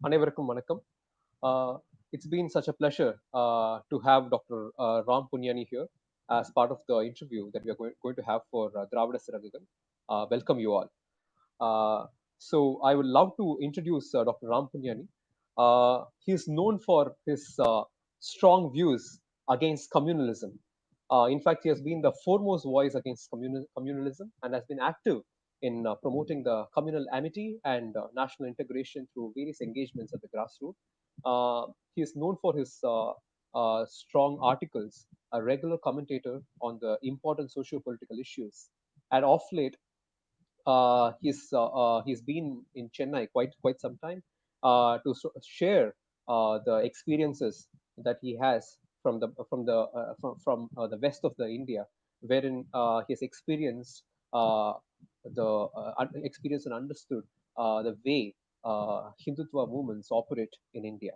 Anevarkum Vanakkam. It's been such a pleasure to have Dr. Ram Punyani here as part of the interview that we are going to have for Dravida Siragagam. Welcome you all. So I would love to introduce Dr. Ram Punyani. He is known for his strong views against communalism. In fact, he has been the foremost voice against communalism and has been active in promoting the communal amity and national integration through various engagements at the grassroots. He is known for his strong articles, a regular commentator on the important socio-political issues, and of late, he's been in Chennai quite some time to share the experiences that he has from the west of the India, wherein he has experienced experienced and understood the way Hindutva movements operate in India.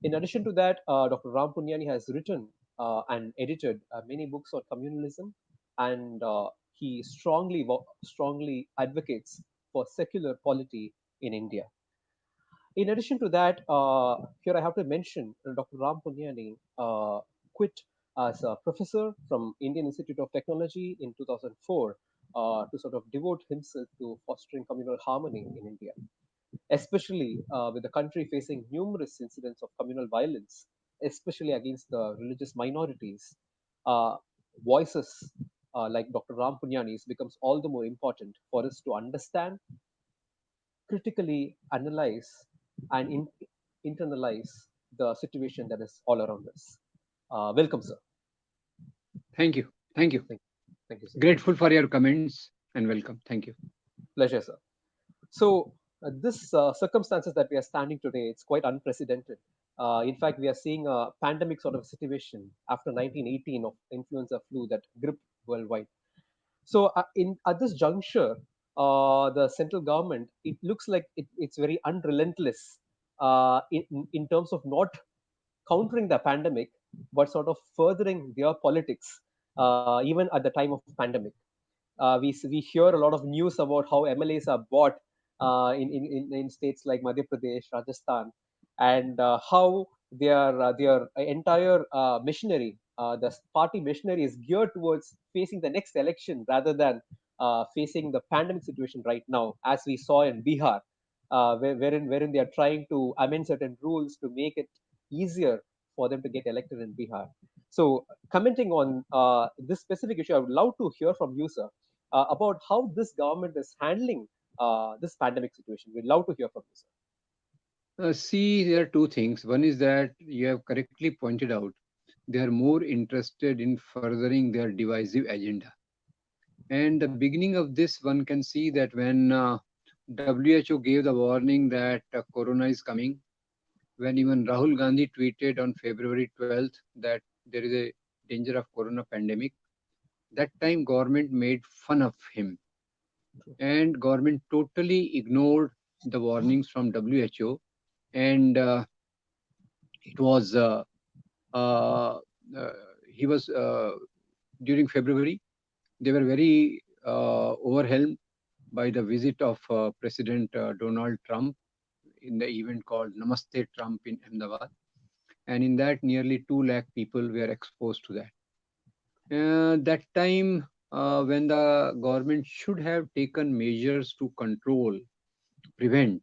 In addition to that, Dr. Ram Punyani has written and edited many books on communalism, and he strongly advocates for secular polity in India. In addition to that, here I have to mention Dr. Ram Punyani quit as a professor from Indian Institute of Technology in 2004 to sort of devote himself to fostering communal harmony in India, especially with the country facing numerous incidents of communal violence, especially against the religious minorities. Uh, Voices like Dr. Ram Punyani's becomes all the more important for us to understand, critically analyze, and internalize the situation that is all around us. Welcome, sir. Thank you. Thank you. Thank you, sir. Grateful for your comments and welcome. Thank you. Pleasure, sir. So this circumstances that we are standing today, it's quite unprecedented. In fact, we are seeing a pandemic sort of situation after 1918 of influenza flu that gripped worldwide. So in at this juncture, the central government, it looks like it's very unrelentless in terms of not countering the pandemic, but sort of furthering their politics, even at the time of pandemic. We hear a lot of news about how MLAs are bought in states like Madhya Pradesh, Rajasthan, and how their entire machinery, the party machinery, is geared towards facing the next election rather than facing the pandemic situation right now, as we saw in Bihar, wherein they are trying to amend certain rules to make it easier for them to get elected in Bihar. So, commenting on this specific issue, I would love to hear from you, sir, about how this government is handling this pandemic situation. We'd love to hear from you, sir. See, there are two things. One is that you have correctly pointed out they are more interested in furthering their divisive agenda. And the beginning of this, one can see that when WHO gave the warning that corona is coming, when even Rahul Gandhi tweeted on February 12th that there is a danger of corona pandemic, that time government made fun of him, and government totally ignored the warnings from WHO, and it was uh, uh, he was during February they were very overwhelmed by the visit of President Donald Trump in the event called Namaste Trump in Ahmedabad, and in that nearly 2 lakh people were exposed to that. That time, when the government should have taken measures to control, prevent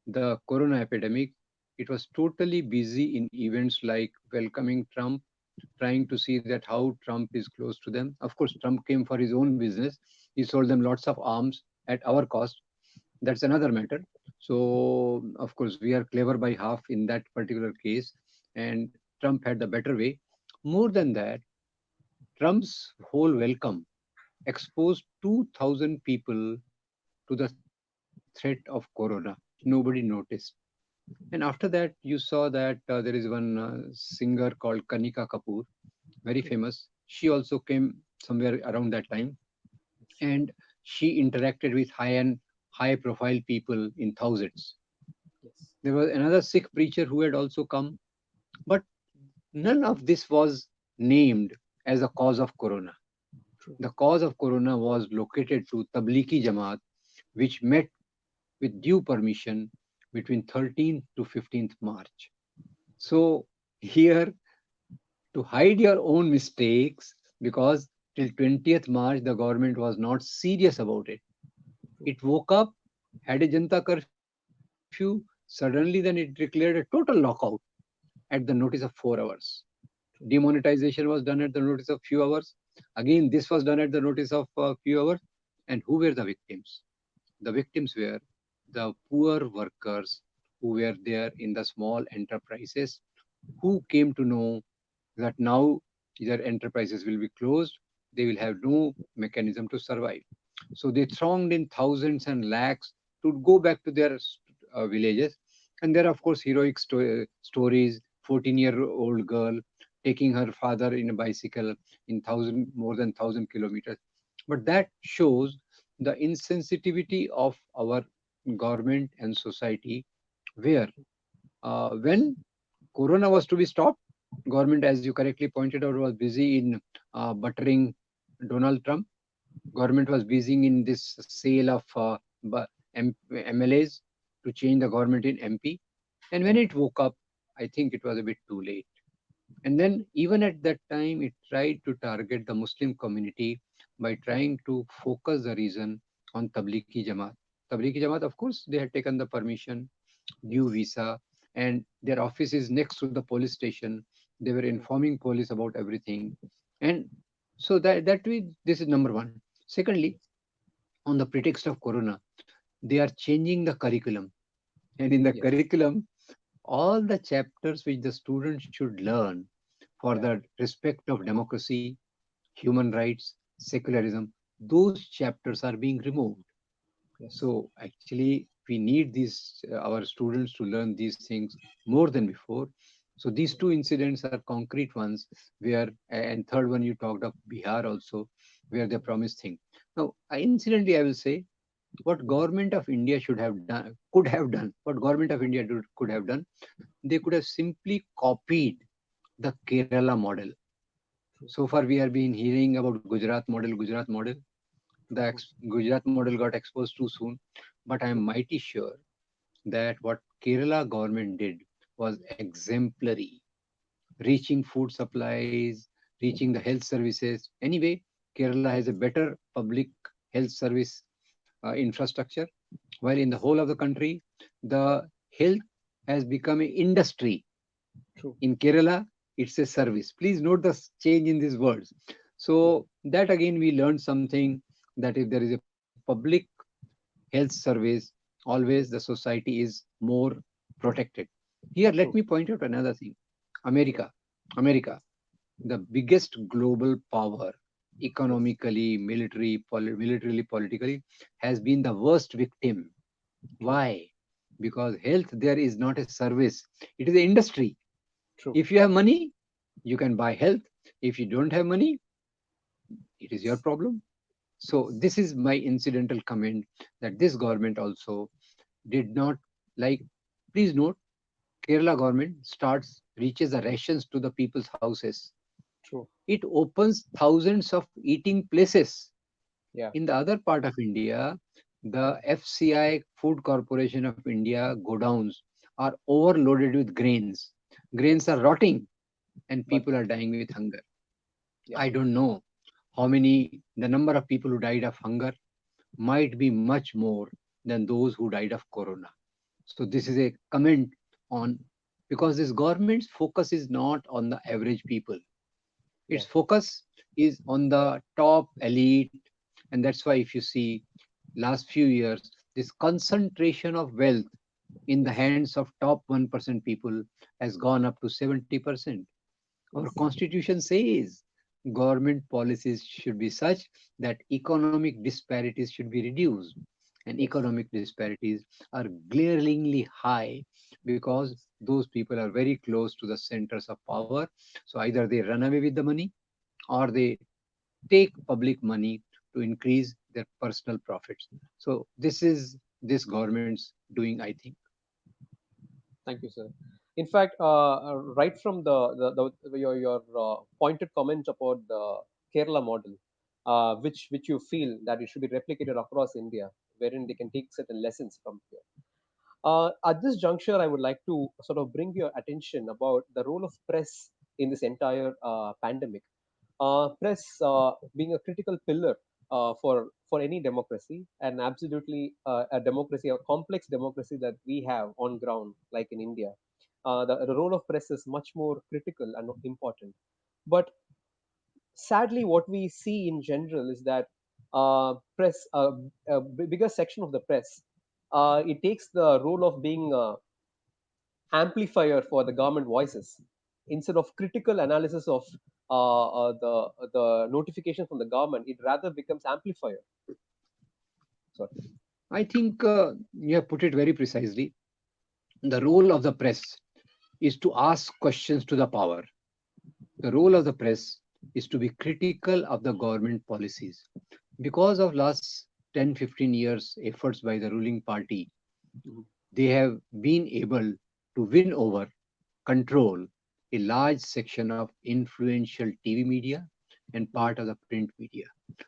the corona epidemic, it was totally busy in events like welcoming Trump, trying to see that how Trump is close to them. Of course, Trump came for his own business. He sold them lots of arms at our cost. That's another matter. So, of course, we are clever by half in that particular case, and Trump had the better way. More than that, Trump's whole welcome exposed 2,000 people to the threat of corona. Nobody noticed. And after that, you saw that there is one singer called Kanika Kapoor, very famous. She also came somewhere around that time, and she interacted with high profile people in thousands. Yes. There was another Sikh preacher who had also come, but none of this was named as a cause of corona. True. The cause of corona was located to Tablighi Jamaat, which met with due permission between 13th to 15th March. So here, to hide your own mistakes, because till 20th March the government was not serious about it. True. It woke up, had a Janta curfew, suddenly then it declared a total lockout at the notice of 4 hours. True. Demonetization was done at the notice of few hours. Again, this was done at the notice of few hours. And who were the victims? The victims were the poor workers who were there in the small enterprises, who came to know that now their enterprises will be closed, they will have no mechanism to survive. So they thronged in thousands and lakhs to go back to their villages. And there are, of course, heroic stories. 14-year-old girl taking her father in a bicycle in more than 1,000 kilometers. But that shows the insensitivity of our government and society, where when Corona was to be stopped, government, as you correctly pointed out, was busy in buttering Donald Trump. Government was busy in this sale of MLAs to change the government in MP. And when it woke up, I think it was a bit too late. And then even at that time, it tried to target the Muslim community by trying to focus the reason on Tablighi Jamaat. Tablighi Jamaat, of course, they had taken the permission, due visa, and their office is next to the police station. They were True. informing police about everything. And so that way, this is number one. Secondly, on the pretext of Corona, they are changing the curriculum. And in the Yes. curriculum, all the chapters which the students should learn for Yeah. the respect of democracy, human rights, secularism, those chapters are being removed. Yes. So actually, we need these our students to learn these things more than before. So these two incidents are concrete ones where, and third one you talked of Bihar also, where they promised things. Now, incidentally, I will say what government of India should have done, could have done, what government of India could have done, they could have simply copied the Kerala model. True. So far, we have been hearing about Gujarat model, Gujarat model. The True. Gujarat model got exposed too soon, but I am True. mighty sure that what Kerala government did was exemplary, reaching food supplies, reaching the health services. Anyway, Kerala has a better public health service infrastructure, while in the whole of the country, the health has become an industry. True. In Kerala, it's a service. Please note the change in these words. True. So that again, we learned something, that if there is a public health service, always the society is more protected. Here, let True. me point out another thing. America, America, the biggest global power, Yes. economically, militarily, politically, has been the worst victim. True. Why? Because health there is not a service; it is an industry. True. If you have money, you can buy health. If you don't have money, it is your problem. So this is my incidental comment, that this government also did not, like, please note, Kerala government reaches the rations to the people's houses. True. It opens thousands of eating places. Yeah. In the other part of India, the FCI, Food Corporation of India godowns are overloaded with grains. Grains are Yes. rotting and But people are dying with hunger. yeah. I don't know the number of people who died of hunger might be much more than those who died of corona. So this is a comment on, because this government's focus is not on the average people. Yeah. Its focus is on the top elite, and that's why if you see last few years, this concentration of wealth in the Yes. hands of top 1% people has gone up to 70%. Our Yes. constitution says government policies should be such that economic disparities should be reduced. And Yes. economic disparities are glaringly high because those people are very close to the centers of power. So either they run away with the money or they take public money to increase their personal profits. So this is this government's doing, I think. Thank you, sir. In fact, right from your pointed comment about the Kerala model, which you feel that it should be replicated across India, wherein they can take certain lessons from here. At this juncture, I would like to sort of bring your attention about the role of press in this entire pandemic. Press being a critical pillar for any democracy, and absolutely a democracy, a complex democracy that we have on ground, like in India. The role of press is much more critical and important. But sadly, what we see in general is that press, bigger section of the press, it takes the role of being amplifier for the government voices instead of critical analysis of the notification from the government. It rather becomes amplifier. Sorry. I think you have put it very precisely. The role of the press is to ask questions to the power. The role of the press is to be critical of the government policies. Because of last 10, 15 years efforts by the ruling party, Mhm. they have been able to win over, control a large section of influential TV media and Mhm. part of the print media.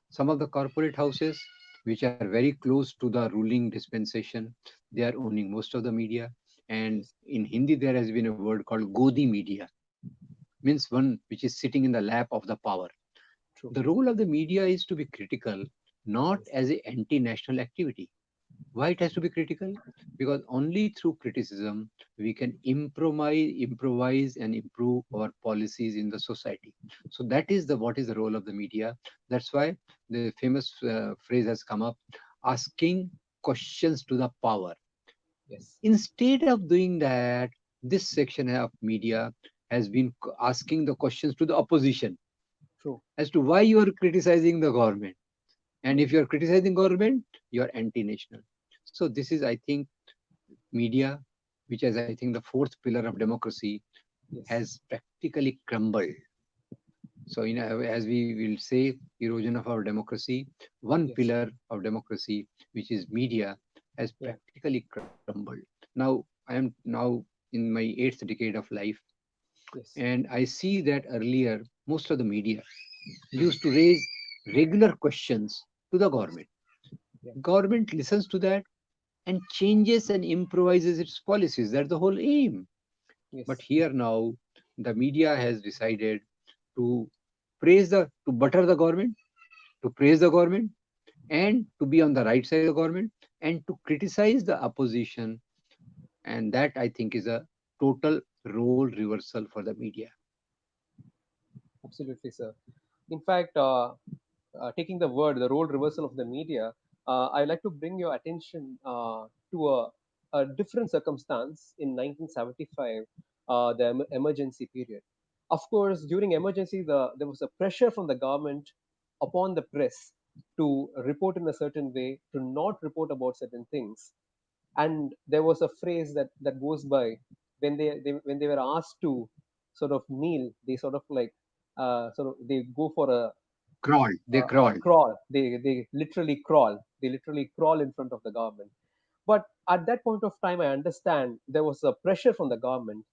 Some of the corporate houses, which are very close to the ruling dispensation, they are owning most of the media. And Yes. in Hindi, there has been a word called Godi media, means one which is sitting in the lap of the power. True. The role of the media is to be critical, not Yes. as an anti-national activity. Why it has to be critical? Because only through criticism we can improvise and improve our policies in the society. So that is the what is the role of the media. That's why the famous phrase has come up: asking questions to the power. Yes. Instead of doing that, this section of media has been asking the questions to the opposition True. as to why you are criticizing the government. And Yes. if you are criticizing government, you are anti-national. So this is, I think, media, which is, I think, the fourth pillar of democracy, Yes. has practically crumbled. So, as we will say, erosion of our democracy, one Yes. pillar of democracy, which is media, has Yeah. practically crumbled. Now, I am now in my eighth decade of life, Yes. and I see that earlier, most of the media Mhm. used to raise regular questions to the Yes. government. Yeah. Government listens to that and changes and improvises its policies. That's the whole aim. But Yes. here now, the media has decided to to butter the government, to praise the government, and to be on the right side of the government, and to criticize the opposition. And that, I think, is a total role reversal for the media. Absolutely, sir. In fact, taking the word, the role reversal of the media, I'd like to bring your attention to a different circumstance in 1975, the emergency period. Of course, during emergency, there was a pressure from the government upon the press to report in a certain way, to not report about certain things. And there was a phrase that goes by when when they were asked to sort of kneel, they sort of like sort of they go for Crawled, they a crawled. crawl. They literally crawl in front of the government. But at that point of time, I understand there was a pressure from the government.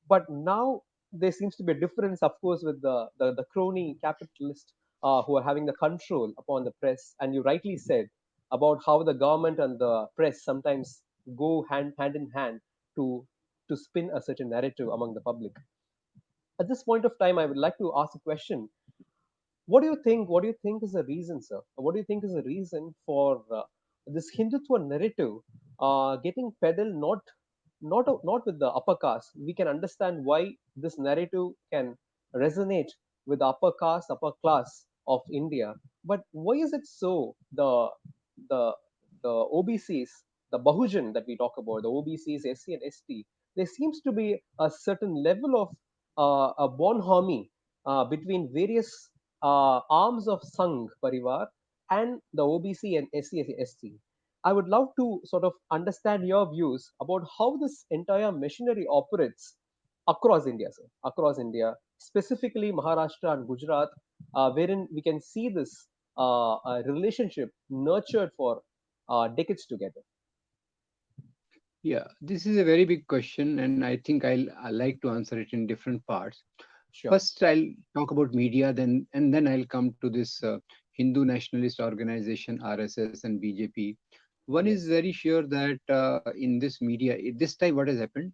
But now there seems to be a difference, of course, with the crony capitalist who are having the control upon the press. And you rightly said about how the government and the press sometimes go hand in hand to to spin a certain narrative among the public. At this point of time, I would like to ask a question. What do you think? What do you think is the reason, sir? What do you think is the reason for this Hindutva narrative getting peddled not with the upper caste? We can understand why this narrative can resonate with the upper caste, upper class of India. But why is it so? The the OBCs, the Bahujan that we talk about, the OBCs, SC and ST, there seems to be a certain level of a bonhomie between various arms of Sangh Parivar and the OBC and SC ST. I would love to sort of understand your views about how this entire machinery operates across India, sir, across India, specifically Maharashtra and Gujarat, wherein we can see this relationship nurtured for decades together. Yeah, this is a very big question, and I think I like to answer it in different parts. Sure. First, I'll talk about media, then I'll come to this Hindu nationalist organization RSS and BJP. One is Yes. very sure that in this media, this time what has happened,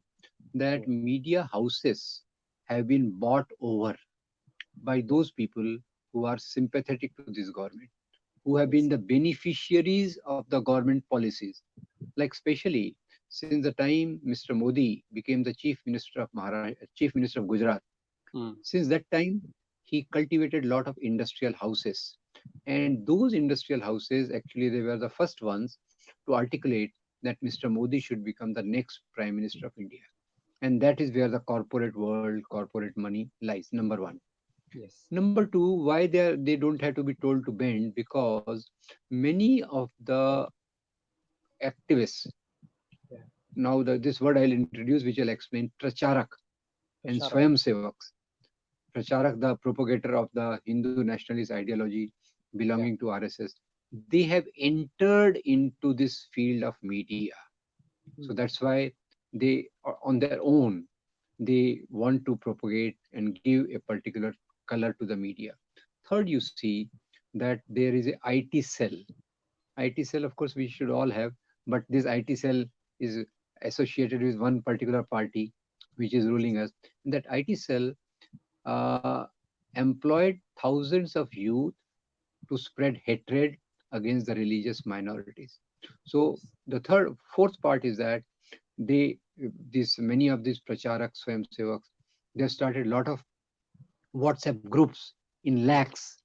that Mm. media houses have been bought over by those people who are sympathetic to this government, who have been Yes. the beneficiaries of the government policies. Like especially since the time Mr. Modi became the Chief Minister of Gujarat, Mm. since that time he cultivated a lot of industrial houses, and those industrial houses actually they were the first ones to articulate that Mr. Modi should become the next Prime Minister of India. And that is where the corporate world, corporate money lies. Number one. Yes. Number two, why they don't have to be told to bend, because many of the activists, Yeah. now this word I'll introduce, which I'll explain, pracharak and Prasharak. swayam sevaks. Pracharak, the propagator of the Hindu nationalist ideology Yeah. belonging to RSS, they have entered into this field of media. So Mm. that's why they are on their own, they want to propagate and give a particular color to the media. Third, you see that there is a IT cell. IT cell, of course, we should all have, but this IT cell is associated with one particular party which is Yes. ruling us. That IT cell uh, employed thousands of youth to spread hatred against the religious minorities. So Yes. the fourth part is that they, this many of these pracharak swayam sevaks, they have started a lot of WhatsApp groups in lakhs,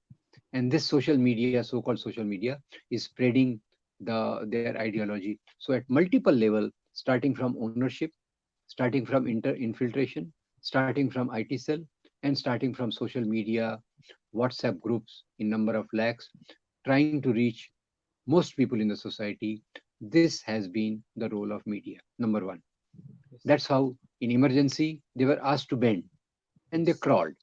and this social media, so-called social media, is spreading their ideology. So at multiple level, starting from ownership, starting from infiltration, starting from IT cell, and starting from social media, WhatsApp groups in number of lakhs, trying to reach most people in the society. This has been the role of media. Number one. Yes. That's how in emergency they were asked to bend and they Yes. crawled.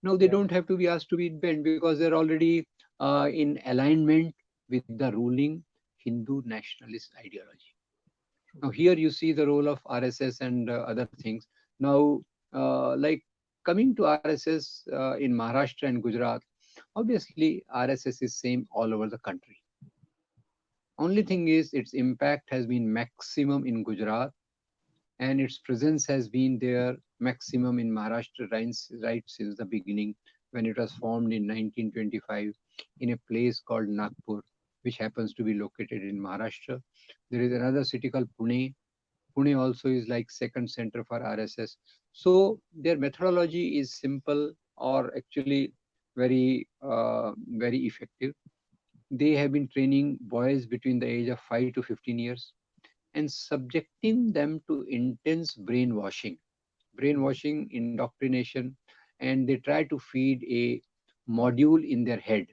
Now they Yeah. don't have to be asked to be bent because they're already in alignment with the ruling Hindu nationalist ideology. Now here you see the role of RSS and other things. Now, like coming to RSS in Maharashtra and Gujarat, obviously RSS is same all over the country. Only thing is its impact has been maximum in Gujarat, and its presence has been there maximum in Maharashtra right since the beginning, when it was formed in 1925 in a place called Nagpur, which happens to be located in Maharashtra. There is another city called Pune. Pune also is like second center for RSS. So their methodology is simple, or actually very effective. They have been training boys between the age of 5 to 15 years and subjecting them to intense brainwashing, indoctrination, and they try to feed a module in their head.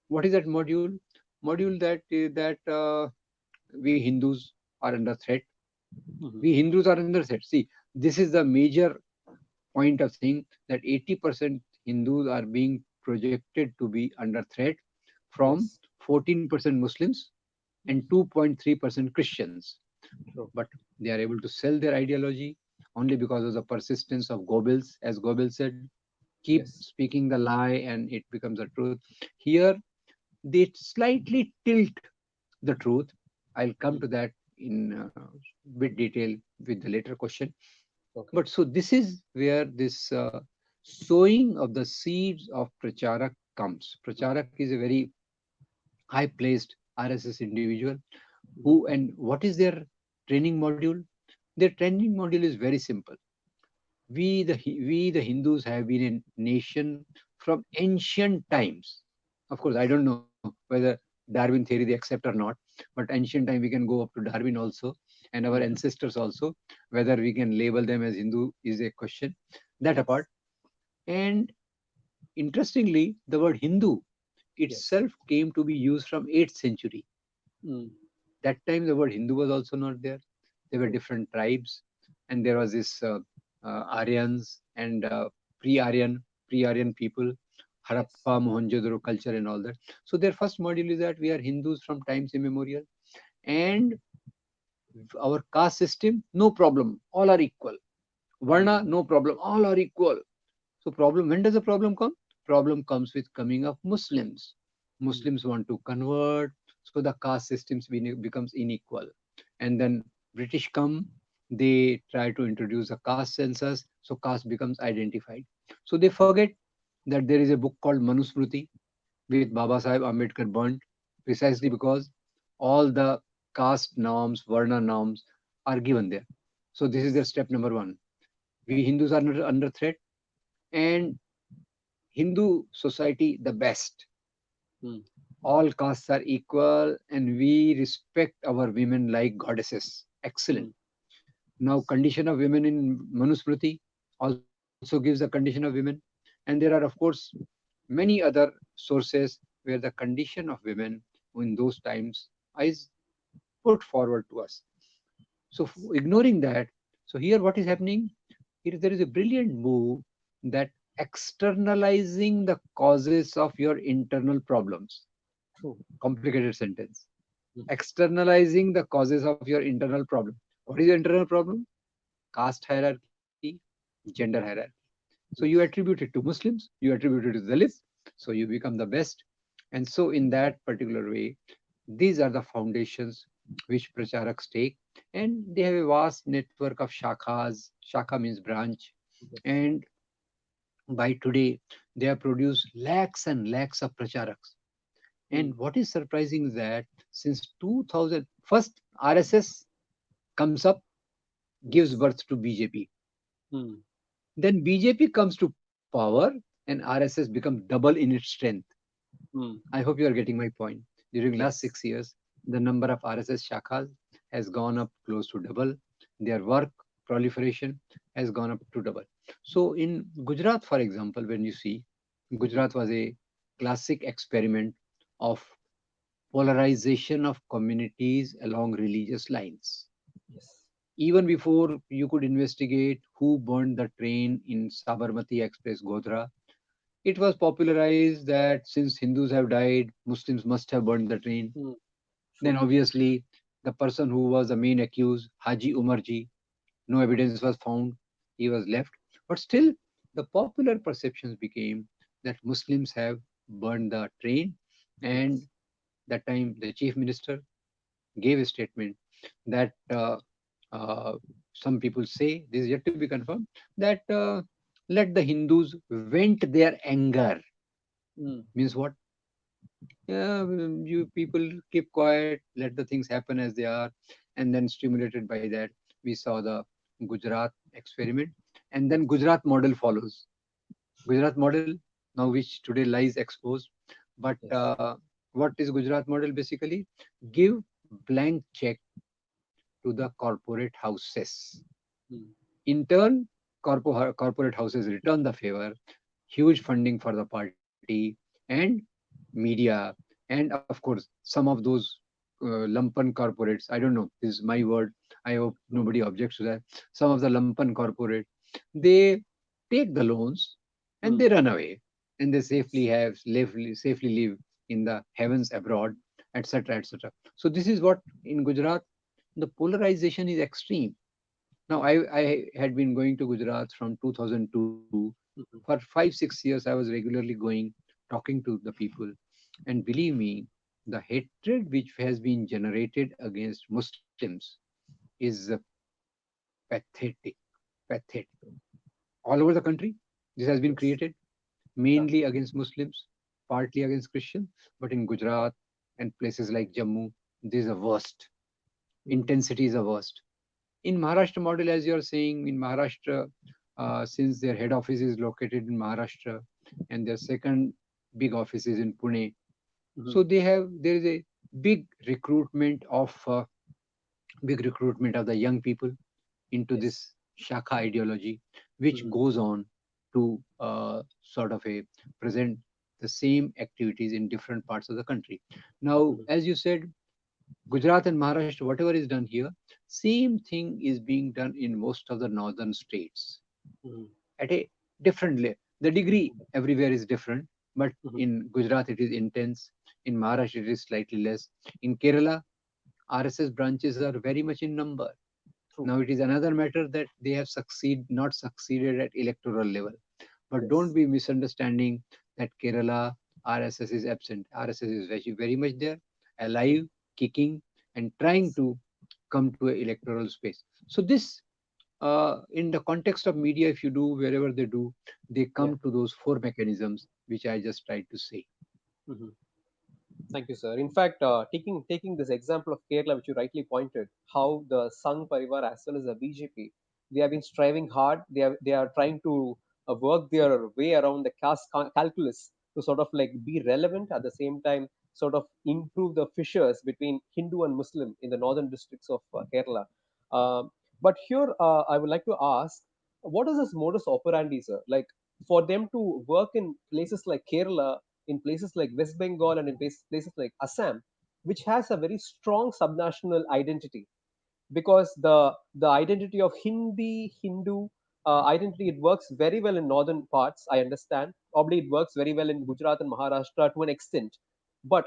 What is that module? Module that we Hindus are under threat. Mhm. We Hindus are under threat. See, this is the major point of thing, that 80% Hindus are being projected to be under threat from Yes. 14% Muslims and Mhm. 2.3% Christians. True. But they are able to sell their ideology only because of the persistence of Goebbels. As Goebbels said, keep Yes. speaking the lie and it becomes the truth. Here, they slightly tilt the truth. I'll come Mm. to that in bit detail with the later question. Okay. But so this is where this sowing of the seeds of Pracharak comes. Pracharak is a very high placed RSS individual Mhm. who, and what is their training module? Their training module is very simple. We the Hindus have been a nation from ancient times. Of course, I don't know whether Darwin theory they accept or not, but ancient time we can go up to Darwin also, and our Yeah. ancestors also. Whether we can label them as Hindu is a question. That Yes. apart, and interestingly, the word Hindu Yes. itself came to be used from 8th century. Mm. That time the word Hindu was also not there. There were True. different tribes, and there was this Aryans and pre-Aryan people, Yes. Harappa, Mohenjo-daro culture, and all that. So their first module is that we are Hindus from times immemorial, and our caste system, no problem, all are equal. Mm. Varna, no problem, all are equal. So problem, when does the problem come? Problem comes with coming of Muslims. Mm. Muslims want to convert. So the caste systems becomes unequal. And then British come, they try to introduce a caste census, so caste becomes identified. So they forget that there is a book called Manusmriti, with Baba Sahib Ambedkar burnt, precisely because all the caste norms, Varna norms are given there. So this is their step number one. We Hindus are not under threat, and Hindu society the best. Hmm. All castes are equal, and we respect our women like goddesses. Excellent. Hmm. Now, condition of women in Manusmriti also gives a condition of women, and there are, of course, many other sources where the condition of women in those times is put forward to us. So, ignoring that, so here what is happening? Here there is a brilliant move that externalizing the causes of your internal problems. True. Complicated sentence. Hmm. Externalizing the causes of your internal problem. What is your internal problem? Caste hierarchy, gender hierarchy. So you Yes. attribute it to Muslims, you attribute it to Dalits, so you become the best. And so, in that particular way, these are the foundations which Pracharaks take, and they have a vast network of shakhas. Shakha means branch, Yes. and by today, they have produced lakhs and lakhs of Pracharaks. Hmm. And what is surprising is that since 2000, first RSS comes up, gives Yes. birth to BJP. Hmm. Then BJP comes to power and RSS becomes double in its strength. Hmm. I hope you are getting my point. During last Yes. 6 years, the number of RSS shakhas has gone up close to double. Their work proliferation has gone up to double. So in Gujarat, for example, when you see, Gujarat was a classic experiment of polarization of communities along religious lines. Yes. Even before you could investigate who burned the train in Sabarmati Express Godhra, it was popularized that since Hindus have died, Muslims must have burned the train. Hmm. Then True. obviously the person who was the main accused, Haji Umarji, no evidence was found. He was left. But still, the popular perceptions became that Muslims have burned the train. And Yes. that time the chief minister gave a statement that uh, some people say, this is yet to be confirmed, that let the Hindus vent their anger. Hmm. Means what? Yeah, you people keep quiet, let the things happen as they are, and then stimulated by that, we saw the Gujarat experiment, and then Gujarat model follows. Gujarat model, now which today lies exposed. But Yes. what is Gujarat model basically? Give blank check to the corporate houses. Hmm. In turn, corporate houses return the favor, huge funding for the party, and media, and of course, some of those lumpen corporates. I don't know, this is my word. I hope True. nobody objects to that. Some of the lumpen corporate, they take the loans and Hmm. they run away, and they Yes. safely live in the heavens abroad, etc., etc. So this is what in Gujarat the polarization is extreme. Now, I had been going to Gujarat from 2002. For Hmm. 5, 6 years, I was regularly going, talking to the people. And believe me, the hatred which has been generated against Muslims is pathetic. Pathetic. All over the country, this has been Yes. created Yeah. mainly against Muslims, partly against Christians. But in Gujarat and places like Jammu, this is the worst. Hmm. Intensity is the worst. In Maharashtra model, as you are saying, in Maharashtra, since their head office is located in Maharashtra and their second big office is in Pune, Hmm. so there is a big recruitment of the young people into Yes. this Shakha ideology, which Hmm. goes on to sort of a present the same activities in different parts of the country. Now, Hmm. as you said, Gujarat and Maharashtra, whatever is done here, same thing is being done in most of the northern states Hmm. at a different level. The degree everywhere is different, but Hmm. in Gujarat it is intense. In Maharashtra it is slightly less. In Kerala, RSS branches are very much in number. True. Now it is another matter that they have not succeeded at electoral level. But don't Yes. be misunderstanding that Kerala RSS is absent. RSS is very much there. alive, kicking, and trying to come to an electoral space. So this, in the context of media, if you do wherever they do, they Yeah. come to those four mechanisms which I just tried to say. Mhm. Thank you, sir. In fact, taking this example of Kerala, which you rightly pointed, how the Sangh Parivar as well as the BJP, they have been striving hard. They are trying to work their way around the caste calculus to sort of like be relevant at the same time, sort of improve the fissures between Hindu and Muslim in the northern districts of Kerala. Um but here, I would like to ask, what is this modus operandi, sir? Like for them to work in places like Kerala, in places like West Bengal, and in places like Assam, which has a very strong subnational identity, because the identity of Hindu identity, it works very well in northern parts. I understand. Probably it works very well in Gujarat and Maharashtra to an extent, but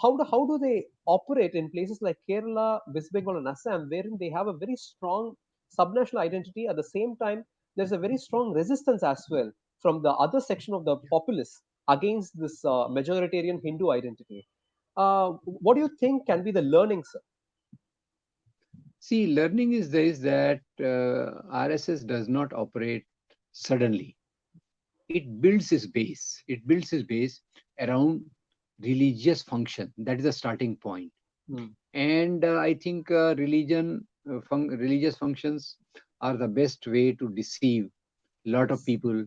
how do they operate in places like Kerala, West Bengal, and Assam, wherein they have a very strong subnational identity? At the same time, there's a very strong resistance as well from the other section of the populace against this majoritarian Hindu identity. What do you think can be the learnings? See, learning is this, that RSS does not operate suddenly. It builds its base. It builds its base around religious function. That is the starting point. Hmm. And I think religious functions are the best way to deceive a lot of Yes. people,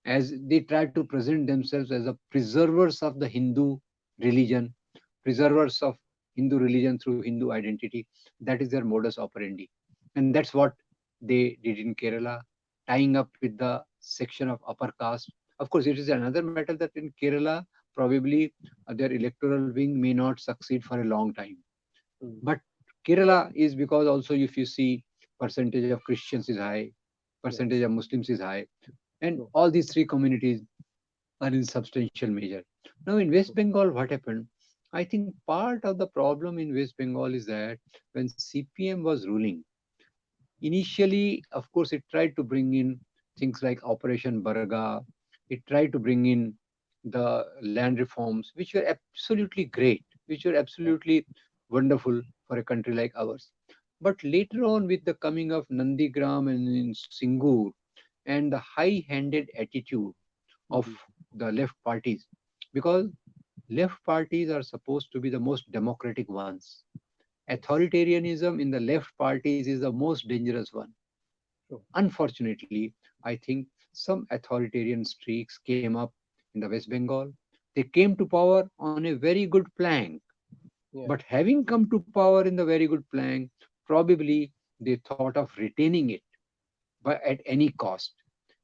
as they try to present themselves as the preservers of the Hindu religion, preservers of Hindu religion through Hindu identity. That is their modus operandi. And that's what they did in Kerala, tying up with the section of upper caste. Of course, it is another matter that in Kerala, probably their electoral wing may not succeed for a long time. Hmm. But Kerala is, because also if you see, percentage of Christians is high, percentage Yes. of Muslims is high, and True. all these three communities are in substantial measure. Now, in West True. Bengal, what happened? I think part of the problem in West Bengal is that when CPM was ruling, initially, of course, it tried to bring in things like Operation Barga. It tried to bring in the land reforms, which were absolutely great, which were Yeah. absolutely wonderful for a country like ours. But later on, with the coming of Nandigram and in Singur, and the high-handed attitude of Mhm. the left parties, because left parties are supposed to be the most democratic ones. Yes. Authoritarianism in the left parties is the most dangerous one. True. Unfortunately, I think some authoritarian streaks came up in the West Bengal. They came to power on a very good plank. Yeah. But having come to power in the very good plank, probably they thought of retaining it, but at any cost.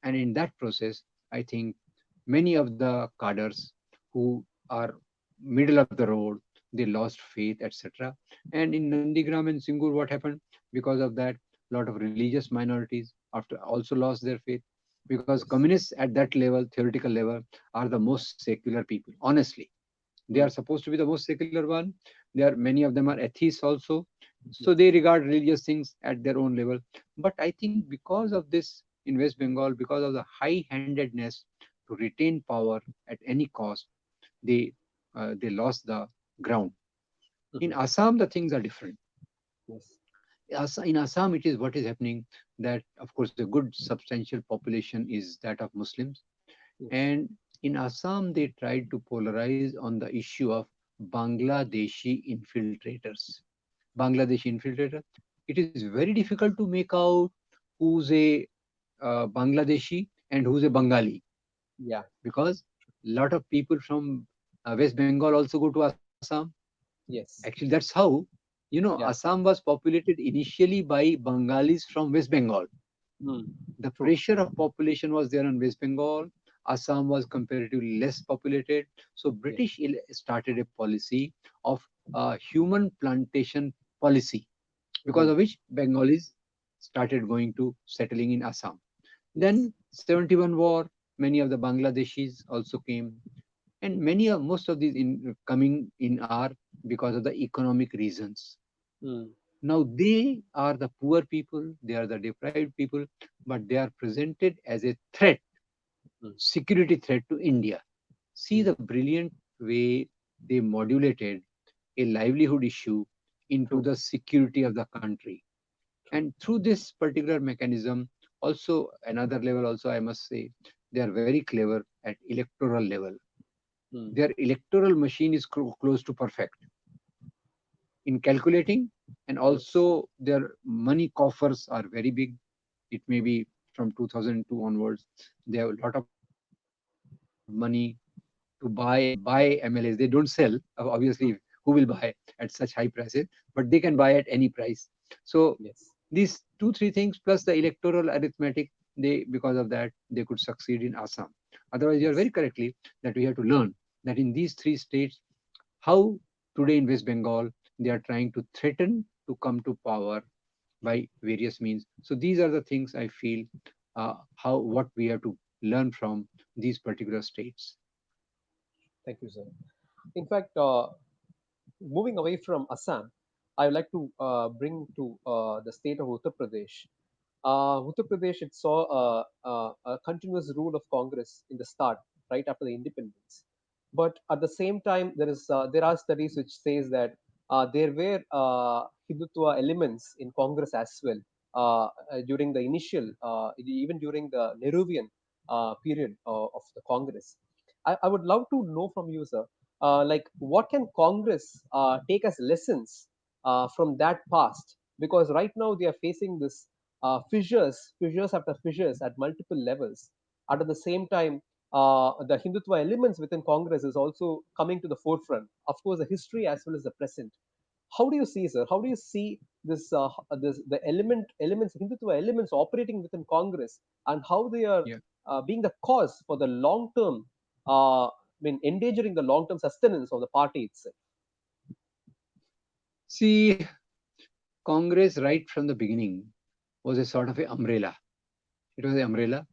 And in that process, I think many of the cadres who are middle of the road, they lost faith, etc. And in Nandigram and Singur, what happened? Because of that, a lot of religious minorities after also lost their faith, because Yes. communists at that level, theoretical level, are the most secular people. Honestly, they Mm. are supposed to be the most secular one. There are many of them are atheists also, so Yes. they regard religious things at their own level. But I think because of this in West Bengal, because of the high-handedness to retain power at any cost, they they lost the ground. In Mhm. Assam, the things are different. Yes. In Assam, it is what is happening, that of course a good substantial population is that of Muslims, Yes. and in Assam, they tried to polarize on the issue of Bangladeshi infiltrators. Bangladeshi infiltrator. It is very difficult to make out who's a Bangladeshi and who's a Bengali, Yeah. because a lot of people from West Bengal also go to Assam. Actually, Yes. that's how, Yeah. Assam was populated initially by Bengalis from West Bengal. Mm. The True. pressure of population was there on West Bengal. Assam was comparatively less populated. So Yes. British started a policy of human plantation policy, because Mm. of which Bengalis started going to settling in Assam. Yes. Then 71 war, many of the Bangladeshis also came, and most of these coming in are because of the economic reasons. Mm. Now they are the poor people, they are the deprived people, but they are presented as a threat, Mm. security threat to India. See Mm. the brilliant way they modulated a livelihood issue into True. the security of the country. True. And through this particular mechanism, also another level, also I must say, they are very clever at electoral level. Mm. Their electoral machine is close to perfect in calculating, and Yes. also their money coffers are very big. It may be from 2002 onwards. They have a lot of money to buy MLAs. They don't sell. Obviously, who will buy at such high prices? But they can buy at any price. So Yes. these two, three things plus the electoral arithmetic, they because of that they could succeed in Assam. Otherwise, you are very Yes. correctly that we have to learn that in these three states, how today in West Bengal they are trying to threaten to come to power by various means. So these are the things I feel how what we have to learn from these particular states. Thank you, sir. In fact, moving away from Assam, I would like to bring to the state of Uttar Pradesh. Uttar Pradesh, it saw a continuous rule of Congress in the start, right after the independence. But at the same time, there are studies which says that there were Hindutva elements in Congress as well during the initial, even during the Nehruvian period of the Congress. I would love to know from you, sir, like what can Congress take as lessons from that past? Because right now they are facing this fissures after fissures at multiple levels. And at the same time, the Hindutva elements within Congress is also coming to the forefront. Of course, the history as well as the present. How do you see, sir? How do you see this the elements Hindutva elements operating within Congress and how they are Yeah. being the cause for the long term, endangering the long term sustenance of the party itself? See, Congress right from the beginning was a sort of a umbrella. It was an umbrella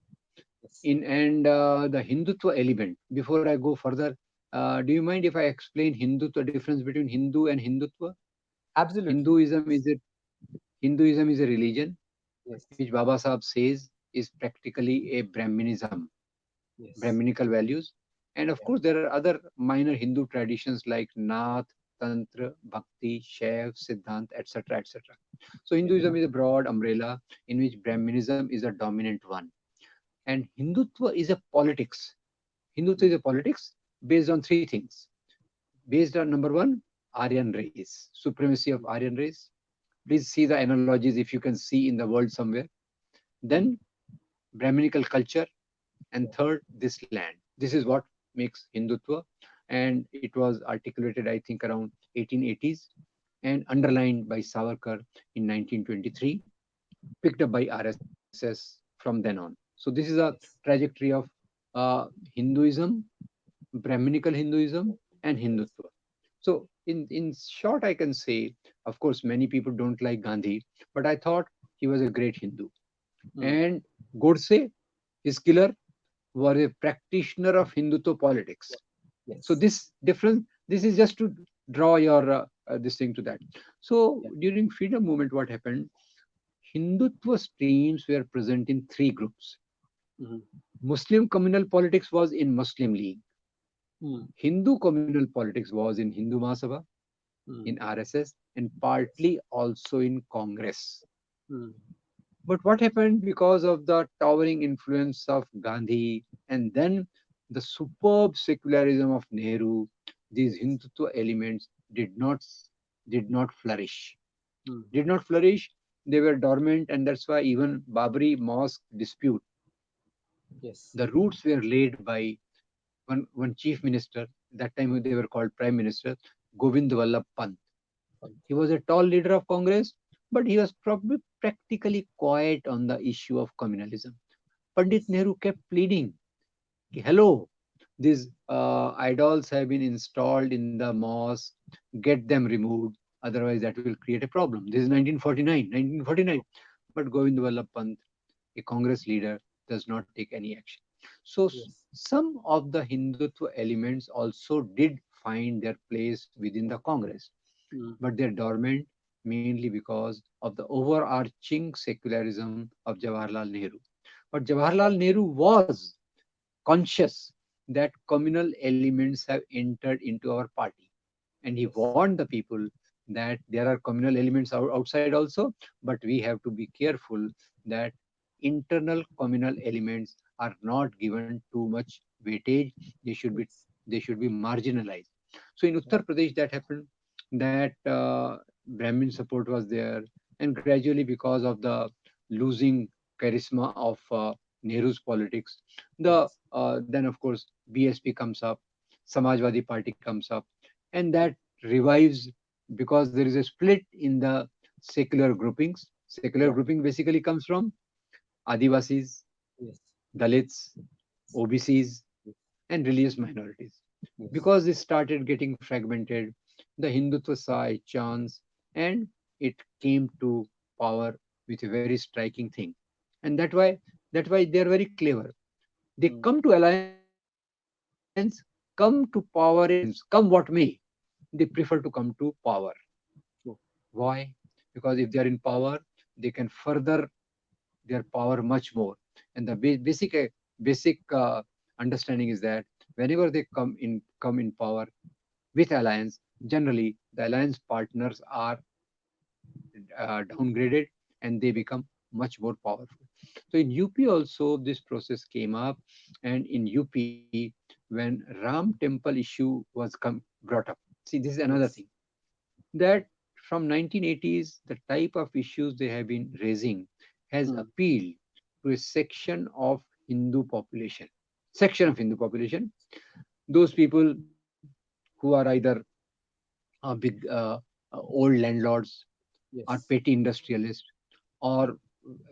Yes, in and the Hindutva element. Before I go further, do you mind if I explain Hindutva difference between Hindu and Hindutva? absolutely. Hinduism Yes, is a Hinduism is a religion yes, which Baba Sahib says is practically a Brahminism, yes. Brahminical values. And of Yeah, course, there are other minor Hindu traditions like Nath, Tantra, Bhakti, Shaiv, Siddhant, etc. etc. So yeah. Hinduism is a broad umbrella in which Brahminism is a dominant one. And Hindutva is a politics. Hindutva is a politics based on three things. Based on number one, Aryan race, supremacy of Mm, Aryan race. Please see the analogies if you can see in the world somewhere. mm, Then Brahminical culture, and yeah, third, this land. This is what makes Hindutva, and it was articulated, I think, around 1880s and underlined by Savarkar in 1923, picked up by RSS from then on. So this is a yes, trajectory of Hinduism, Brahminical Hinduism, and yes. Hindutva. So in short, I can say, of course, many people don't like Gandhi, but I thought he was a great Hindu. Mm, And Godse, his killer, were a practitioner of Hindutva yeah, politics. So yes, this difference, this is just to draw your this thing to that. So yeah. during freedom movement, what happened? Hindutva streams were present in three groups. Mhm, Muslim communal politics was in Muslim League. mm, Hindu communal politics was in Hindu Mahasabha, in mm, RSS, and yes, partly also in Congress. mm, But what happened because of the towering influence of Gandhi and then the superb secularism of Nehru, these yes, Hindutva elements did not flourish. mm, Did not flourish. They were dormant, and that's why even Babri Mosque dispute, yes, the roots were laid by one chief minister. That time they were called prime minister, Govind Vallabh Pant. fine, He was a tall leader of Congress, but he was probably practically quiet on the issue of communalism. Pandit yes, Nehru kept pleading, hello, these idols have been installed in the mosque, get them removed, otherwise that will create a problem. This is 1949, 1949. true, But Govind Vallabh Pant, a Congress leader, does not take any action. So yes, some of the Hindutva elements also did find their place within the Congress, mm, but they're dormant mainly because of the overarching secularism of Jawaharlal Nehru. But Jawaharlal Nehru was conscious that communal elements have entered into our party. and he Yes. warned the people that there are communal elements outside also, but we have to be careful that internal communal elements are not given too much weightage. They should be Yes. they should be marginalized. So in Uttar Pradesh, that happened, that Brahmin support was there, and gradually, because of the losing charisma of Nehru's politics, Yes. then of course BSP comes up, Samajwadi Party comes up, and that revives, because there is a split in the secular groupings. Secular Yeah. grouping basically comes from Adivasis, Yes. Dalits, OBCs, Yes. and religious minorities. Yes. Because it started getting fragmented, the Hindutva saw a chance, and it came to power with a very striking thing. And that why they are very clever. They Mm. come to alliance, come to power in any terms, come what may. They prefer to come to power. True. Why? Because if they are in power, they can further their power much more. And the basic understanding is that whenever they come in power with alliance, generally the alliance partners are downgraded, and they become much more powerful. So in UP also this process came up, and in UP, when Ram temple issue was brought up. See, this is another thing, Yes. that from 1980s, the type of issues they have been raising has Mm. appealed to a section of Mm. Hindu population, those people who are either old landlords, or Yes. petty industrialists, or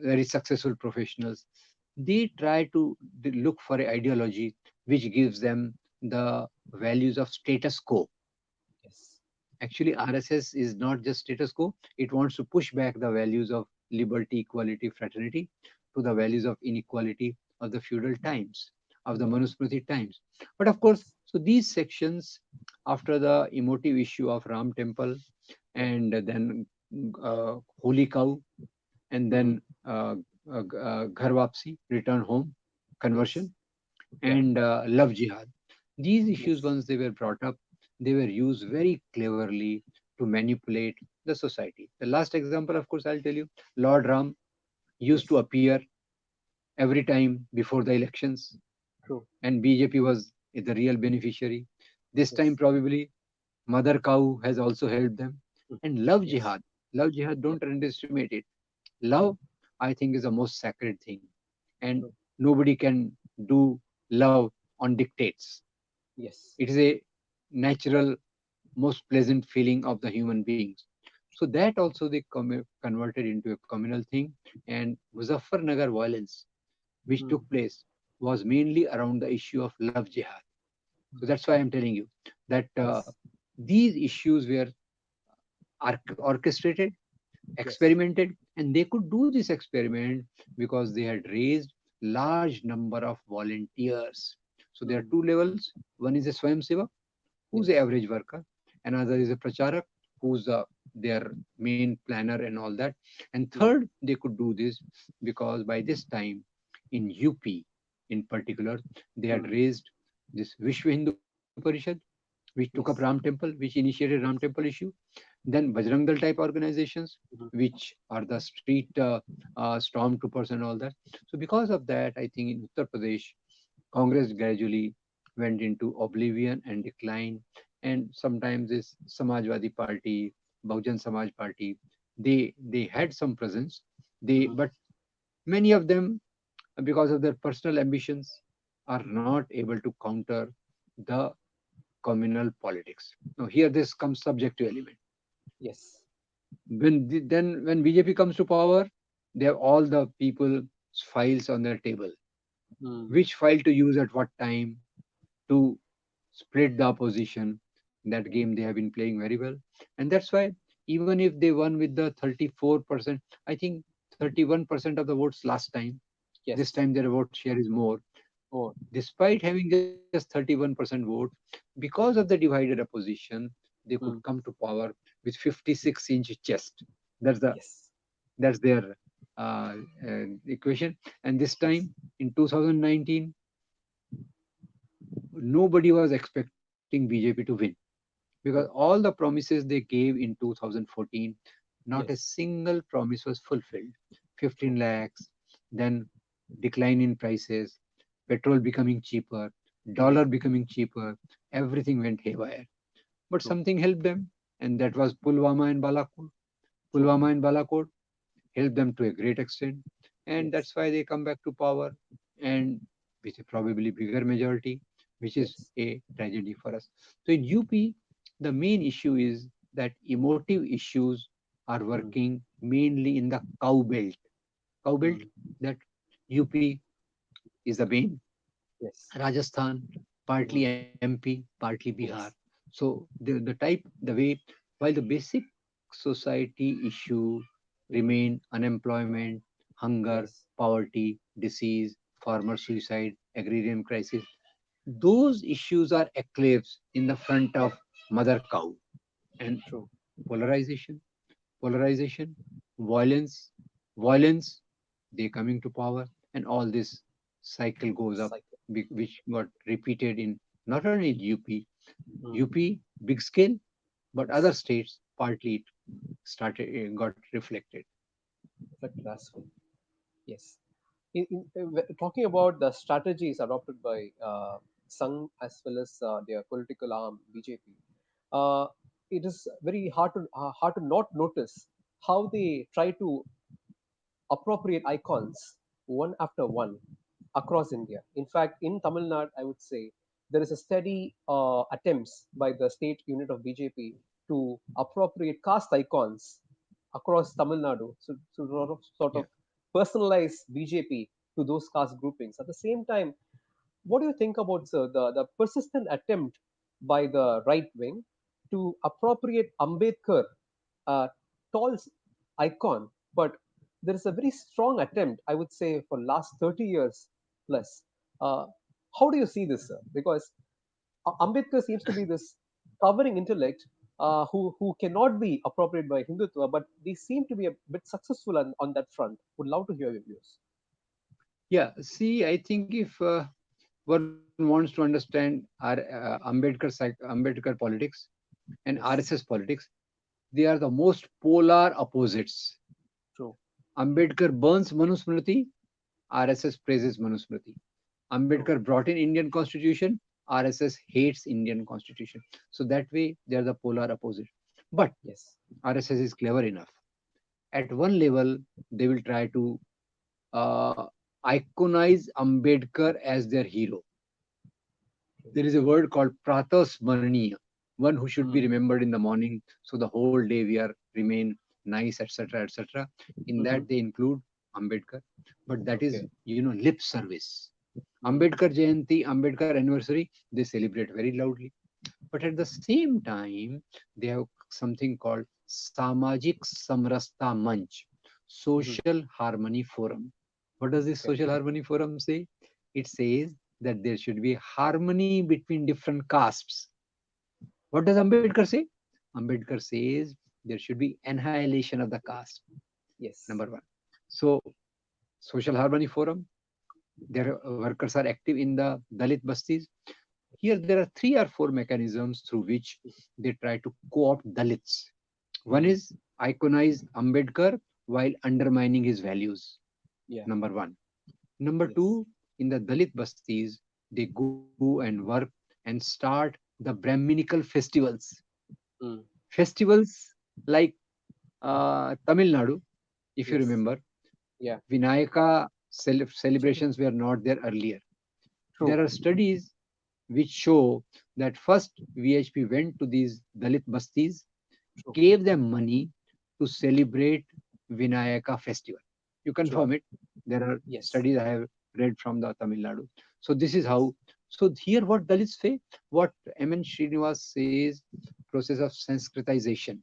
very successful professionals. They try to look for an ideology which gives them the values of status quo. Yes. Actually, RSS is not just status quo, it wants to push back the values of liberty, equality, fraternity to the values of inequality of the feudal times, of the Yeah. Manusmriti times. But of course, Yes. so these sections, after the emotive issue of Ram Temple, Yeah. and then Holy Cow, and Mm. then Ghar Wapsi, return home, Yes. conversion, Yeah. and love jihad. These issues, Yes. once they were brought up, they were used very cleverly to manipulate the society. The last example, of course, I'll tell you, Lord Ram used to Yes. appear every time before the elections, True. and BJP was the real beneficiary. This time, Yes. probably, Mother Cow has also helped them. Mm. And love Yes. jihad. Love jihad, Yeah. don't underestimate it. Love, I think, is the most sacred thing. And True. nobody can do love on dictates. Yes. It is a natural, most pleasant feeling of the human beings. So that also they converted into a communal thing. And Muzaffarnagar violence, which Mm. took place, was mainly around the issue of love jihad. So Mm. that's why I'm telling you that Yes. these issues were orchestrated, Yes. experimented, and they could do this experiment because they had raised large number of volunteers. So there are Mm. two levels. One is a Swayamsevak, who's the Yes. average worker. Another is a Pracharak, who's their main planner and all that. And Mm. third, they could do this because by this time in UP in particular, they had Mm. raised this Vishwa Hindu Parishad, which took up Ram Yes. Temple, which initiated Ram Temple issue. Then Bajrang Dal type organizations, Mhm. which are the street stormtroopers and all that. So because of that, I think in Uttar Pradesh, Congress gradually went into oblivion and decline. And sometimes this Samajwadi Party, Bahjan Samaj Party, they had some presence. Mhm. But many of them, because of their personal ambitions, are not able to counter the communal politics. Now here this comes subjective element. Yes. Then when BJP comes to power, they have all the people's files on their table. Mm. Which file to use at what time to split the opposition. That Yeah. game they have been playing very well. And that's why even if they won with the 34%, I think 31% of the votes last time, this Yes. time their vote share is more. Oh. Despite having just 31% vote, because of the divided opposition, they could Mm. come to power with 56-inch chest. Yes. That's their uh, equation. And this Yes. time in 2019, nobody was expecting BJP to win. because all the promises they gave in 2014, not a Yes. single promise was fulfilled. True. 15 lakhs, then decline in prices, petrol becoming cheaper, Hmm. dollar becoming cheaper, everything went haywire. But True. something helped them, and that was Pulwama and Balakot. True. Pulwama and Balakot helped them to a great extent, and Yes. that's why they come back to power, and with a probably bigger majority, which is Yes. a tragedy for us. So in UP, the main issue is that emotive issues are Hmm. working mainly in the cow belt. Cow belt, Hmm. that UP is the main, Yes. Rajasthan, partly Hmm. MP, partly Bihar. Yes. So the way, while the basic society issue Hmm. remain unemployment, hunger, Yes. poverty, disease, farmer suicide, agrarian crisis, those issues are eclipsed in the front Yeah. of mother cow. And True. polarization, polarization, violence, violence, they coming to power, and all this cycle goes up, Cycle. which got repeated in not only Hmm. UP big scale, but other Yes. states partly it started got reflected. Reflected as well. Yes. Talking about the strategies adopted by Sangh as well as their political arm BJP, uh, it is very hard to not notice how they try to appropriate icons one after one across India. In fact, in Tamil Nadu, I would say there is a steady attempts by the state unit of BJP to appropriate caste icons across Tamil Nadu, so sort Yeah. of personalize BJP to those caste groupings. At the same time, what do you think about, sir, the persistent attempt by the right wing to appropriate Ambedkar, tall icon, but there is a very strong attempt, I would say, for last 30 years plus. Uh, how do you see this, sir? Because Ambedkar seems to be this towering intellect who cannot be appropriated by Hindutva, but they seem to be a bit successful on that front. Would love to hear your views. Yeah, see, I think if one wants to understand our Ambedkar politics and RSS Yes, politics, they are the most polar opposites. true, Ambedkar burns Manusmriti, RSS praises Manusmriti. true. Ambedkar brought in Indian constitution, RSS hates Indian constitution. So that way they are the polar opposite. But Yes, RSS is clever enough. At one level, they will try to uh, iconize Ambedkar as their hero. true. There is a word called Pratasmaraniya, one who should be Mm. remembered in the morning, so the whole day we are remain nice, etc., etc. In Hmm. that they include Ambedkar, but that is, Okay. lip service. Mm. Ambedkar Jayanti, Ambedkar anniversary, they celebrate very loudly. But at the same time, they have something called Samajik Samrasta Manch, Mhm. Social Harmony Forum. What does this Okay. Social Harmony Forum say? It says that there should be harmony between different castes. What does Ambedkar say? Ambedkar says there should be annihilation of the caste. Yes. Number one. So, Social Harmony Forum, their workers are active in the Dalit bastis. Here, there are three or four mechanisms through which they try to co opt Dalits. One Hmm. is iconize Ambedkar while undermining his values. Yeah. Number one. Number Yes. two, in the Dalit bastis, they go and work and start the Brahminical festivals. Mm. Festivals like Tamil Nadu, if you Yes. remember, Yeah. Vinayaka celebrations were not there earlier. There True. are studies which show that first VHP went to these Dalit bastis, True. gave them money to celebrate Vinayaka festival. You True. confirm it. There are Yes. studies I have read from the Tamil Nadu. So this is Yes. how. So here, what Dalits say, what M.N. Srinivas says, process of Sanskritization.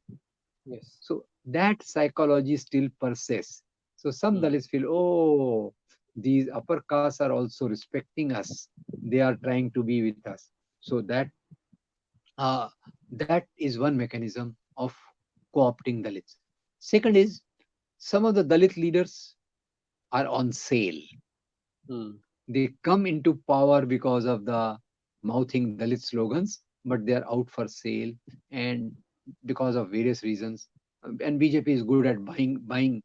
Yes. So that psychology still persists. So some Mm. Dalits feel, oh, these upper castes are also respecting us. They are trying to be with us. So uh, that is one mechanism of co-opting Dalits. Second Yes. is some of the Dalit leaders are on sale. Mm. They come into power because of the mouthing Dalit slogans. but they are out for sale, and because of various reasons. And BJP is good at buying.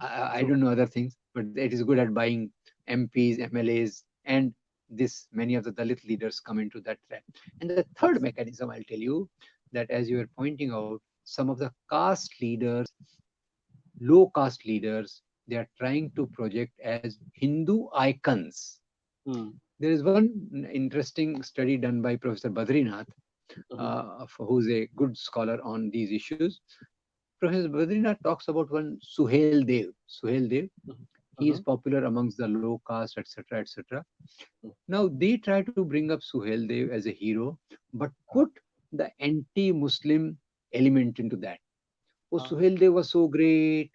I True. don't know other things, but it is good at buying MPs, MLAs, and this many of the Dalit leaders come into that trap. And the third Abs- mechanism, I'll tell you, that as you were pointing out, some of the caste leaders, low caste leaders, they are trying to project as Hindu icons. Hmm. There is one interesting study done by Professor Badrinath, Mhm. who's a good scholar on these issues. Professor Badrinath talks about one Suhail Dev. Suhail Dev, Mhm. he is Mhm. popular amongst the low caste, etc., etc. Mhm. Now they try to bring up Suhail Dev as a hero, but Uh, put the anti-Muslim element into that. Oh, uh, Suhail Dev was so great.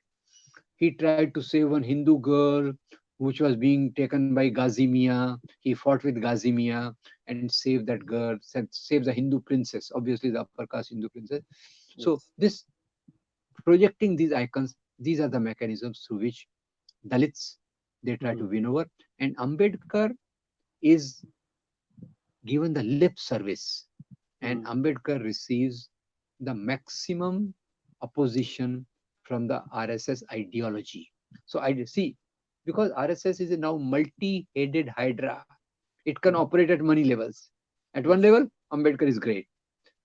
He tried to save one Hindu girl which was being taken by Ghazi Mia. He fought with Ghazi Mia and saved that girl, saved the Hindu princess, obviously the upper caste Hindu princess. So yes. this projecting these icons, these are the mechanisms through which Dalits they try to Mhm. win over. And Ambedkar is given the lip service, and Mhm. Ambedkar receives the maximum opposition from the RSS ideology. So I see, because RSS is a now multi-headed hydra, it can Mhm. operate at many levels. At one Yes. level, Ambedkar is great,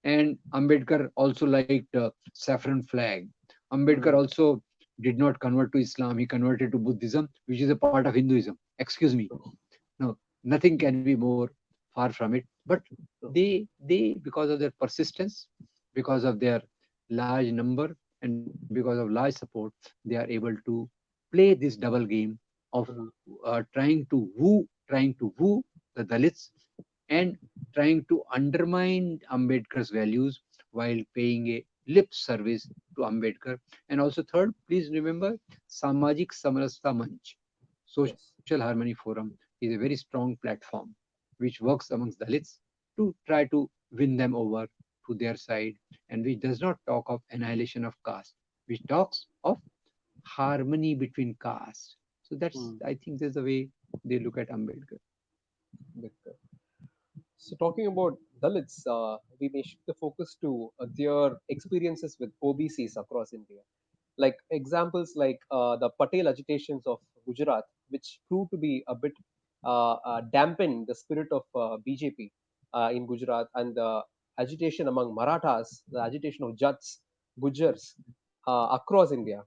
and Ambedkar also liked saffron flag. Ambedkar Mhm. also did not convert to Islam; he converted to Buddhism, which is a part of Hinduism. Excuse me, True. no, nothing can be more far from it. But True. they because of their persistence, because of their large number, and because of large support, they are able to play this double game of Mhm. trying to woo the Dalits, and trying to undermine Ambedkar's values while paying a lip service to Ambedkar. And also, third, please remember Samajik Samarasta Manch, Social Yes. Harmony Forum, is a very strong platform which works amongst Dalits to try to win them over to their side, and which does not talk of annihilation of caste, which talks of harmony between castes. So that's, Mm. I think, that's the way they look at Ambedkar. But, so talking about Dalits, we may shift the focus to their experiences with OBCs across India. Like examples like the Patel agitations of Gujarat, which proved to be a bit dampen the spirit of BJP in Gujarat, and the agitation among Marathas, the agitation of Jats, Gujars across India.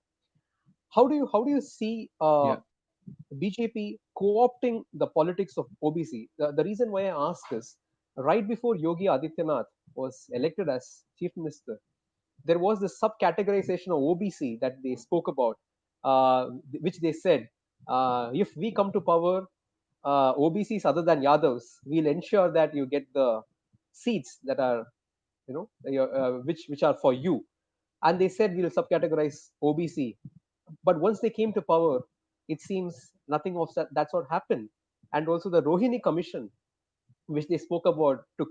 How do you see Yeah, BJP co-opting the politics of OBC? The reason why I ask is right before Yogi Adityanath was elected as chief minister, there was this subcategorization of OBC that they spoke about, which they said, if we come to power, OBCs other than Yadavs, we'll ensure that you get the seats that are, which are for you. And they said we'll subcategorize OBC, but once they came to power, it seems nothing of that's what happened. And also the Rohini Commission, which they spoke about to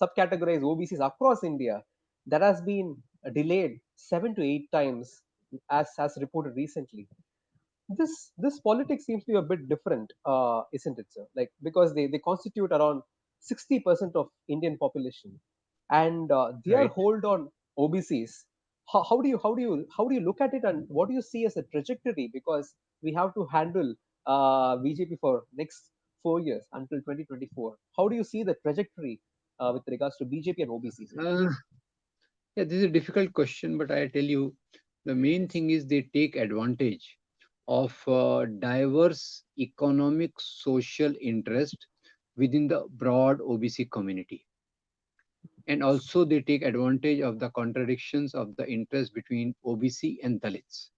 subcategorize OBCs across India, that has been delayed 7 to 8 times, as reported recently. This politics seems to be a bit different, isn't it, sir? Like because they constitute around 60% of Indian population, and their right. hold on OBCs. How do you look at it, and what do you see as a trajectory? Because we have to handle BJP for next 4 years until 2024. How do you see the trajectory with regards to BJP and OBCs? Uh, yeah, this is a difficult question, but I tell you, the main thing is they take advantage of diverse economic social interest within the broad OBC community. And also they take advantage of the contradictions of the interest between OBC and Dalits.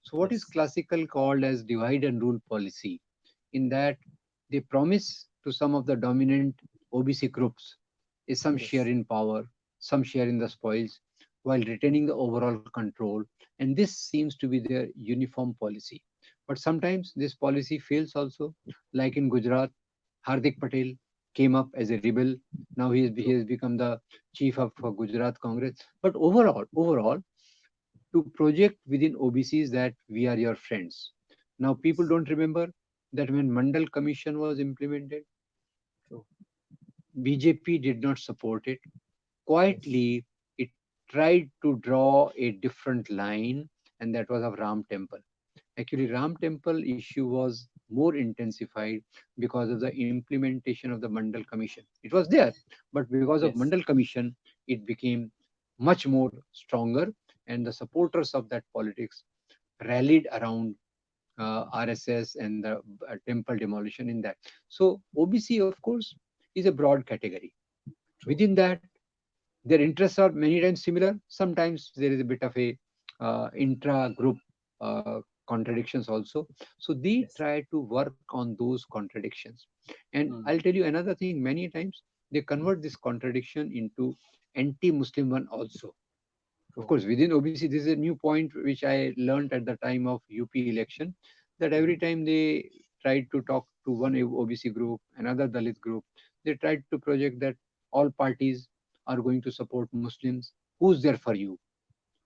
So what is Yes. classical called as divide and rule policy, in that they promise to some of the dominant OBC groups is some share Yes. in power, some share in the spoils, while retaining the overall control. And this seems to be their uniform policy. But sometimes this policy fails also, like in Gujarat, Hardik Patel came up as a rebel. Now he True. has become the chief of Gujarat Congress. But overall, to project within OBCs that we are your friends. Now people don't remember that when Mandal Commission was implemented, True. BJP did not support it. quietly it tried to draw a different line, and that was of Ram Temple. Actually, Ram Temple issue was more intensified because of the implementation of the Mandal Commission. It was there, but because of Yes. Mandal Commission, it became much more stronger, and the supporters of that politics rallied around RSS and the temple demolition in that. So OBC, of course, is a broad category. True. Within that, their interests are many times similar. Sometimes there is a bit of a intra-group uh, contradictions also. So they Yes. try to work on those contradictions. And Mm. I'll tell you another thing. Many times they convert this contradiction into anti-Muslim one also. Of True. course, within OBC, this is a new point which I learned at the time of UP election, that every Mhm. time they tried to talk to one OBC group, another Dalit group, they tried to project that all parties are going to support Muslims. Who's there for you?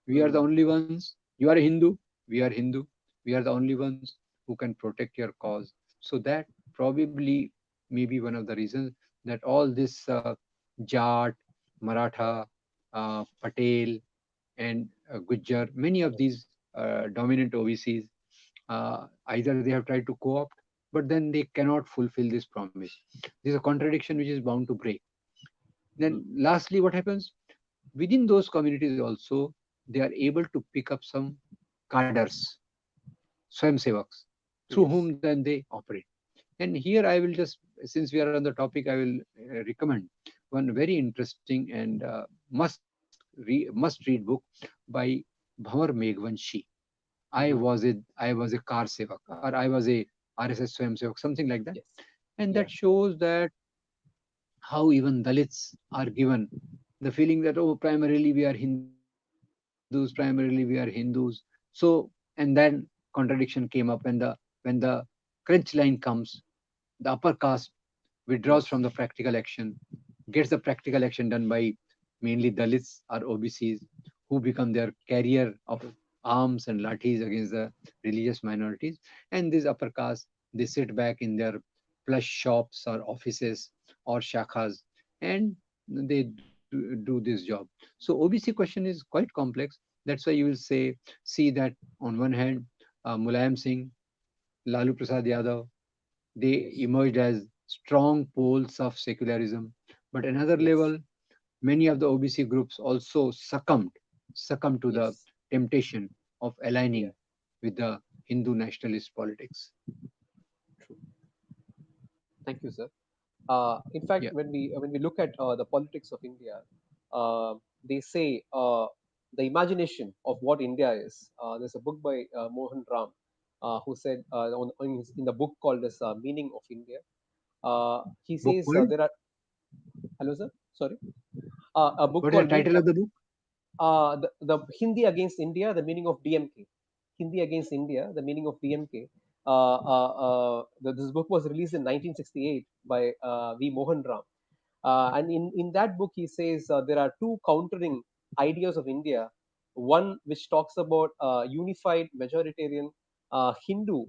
We are the Mm. only ones. You are a Hindu. We are Hindu. We are the only ones who can protect your cause. So that probably may be one of the reasons that all this Jat, Maratha, Patel, and Gujjar, many of Yes. these dominant OVCs, either they have tried to co-opt, but then they cannot fulfill this promise. This is a contradiction which is bound to break. Mm. Then, lastly, what happens? Within those communities also, they are able to pick up some cadres, Swayamsevaks, through Yes. whom then they operate. And here I will just, since we are on the topic, I will recommend one very interesting and must read book by Bhavar Meghvanshi. Mhm. I was a car sevak, or I was a RSS Swayamsevak, something like that. Yes. And Yeah. that shows that how even Dalits are given the feeling that, oh, primarily we are Hindus, primarily we are Hindus. So, and then contradiction came up when the crunch line comes, the upper caste withdraws from the Yes. practical action, gets the practical action done by mainly Dalits or OBCs, who become their carrier of True. arms and lathis against the religious minorities. And these upper caste, they sit back in their plush shops or offices or shakhas, and they do this job. So OBC question is quite complex. That's why you will see that on one hand, Mulayam Singh, Lalu Prasad Yadav, they Yes. emerged as strong poles of secularism. But another Yes. level, many of the OBC groups also succumbed to the Yes. temptation of Yeah. aligning with the Hindu nationalist politics. True. Thank you, sir. In Yeah, fact, when we look at the politics of India, they say the imagination of what India is. There's a book by Mohan Ram who said in the book called as Meaning of India. He book says called. there are hello sir, sorry, a book What is the called title of the book? the Hindi against India, the meaning of DMK. Hindi against India, the meaning of DMK. This book was released in 1968 by V. Mohan Ram. And in that book, he says there are two countering ideas of India. One which talks about unified majoritarian Hindu